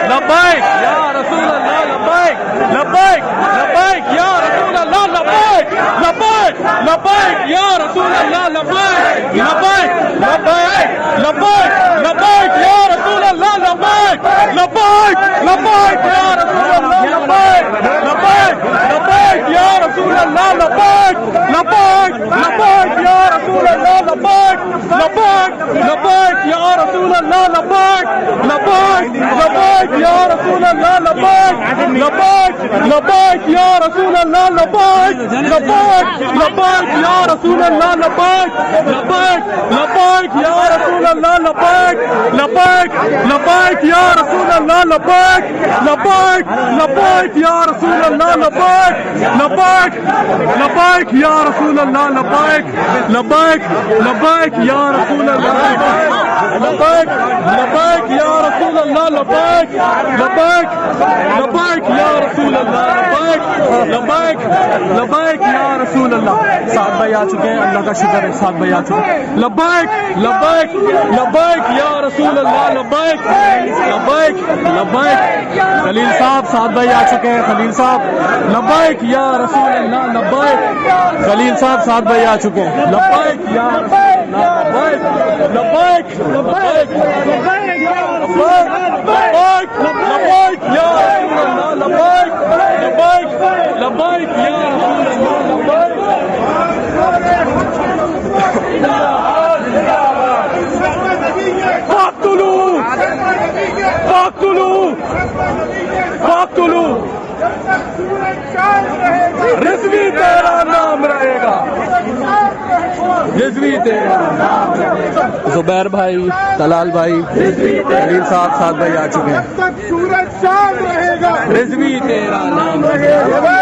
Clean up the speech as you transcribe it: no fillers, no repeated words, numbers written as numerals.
لبیک یا رسول اللہ لبیک لبیک لبیک یا رسول اللہ لبیک لبیک لبیک یا رسول اللہ لبیک لبیک لبیک لبیک لبیک یا رسول اللہ لبیک لبیک لبیک یا رسول اللہ لبیک لبیک لبیک یا رسول اللہ لبیک لبیک لبیک یا رسول اللہ لبیک لبیک لبیک یا رسول اللہ لبیک لبیک لبیک یا رسول اللہ لبیک لبیک لبیک یا رسول اللہ لبیک لبیک لبیک یا رسول اللہ لبیک لبیک لبیک یا رسول اللہ لبیک لبیک لبیک یا رسول اللہ لبیک لبیک لبیک یا رسول اللہ لبیک لبیک لبیک یا رسول اللہ لبیک لبیک لبیک یا رسول اللہ لبیک لبیک یا رسول اللہ لبیک لبیک لبیک یا رسول اللہ لبیک لبیک لبیک یا رسول اللہ. سعد بھائی آ چکے ہیں, اللہ کا شکر ہے سعد بھائی آ چکے ہیں. لبیک لبیک لبیک یا رسول اللہ لبیک لبیک لبیک. خلیل صاحب سعد بھائی آ چکے ہیں, خلیل صاحب لبیک یا رسول اللہ لبیک. خلیل صاحب سعد بھائی آ چکے ہیں, لبیک یا لبیک لبیک لبیک لبیک لبیک یا رسول اللہ لبیک لبیک لبیک یا رسول اللہ لبیک. فاقتلوا فاقتلوا فاقتلوا. رضوی تیرا نام رہے گا, رضوی تیرا. زبیر بھائی, طلال بھائی, خلیل صاحب سعد بھائی آ چکے ہیں. رضوی تیرا نام رہے گا.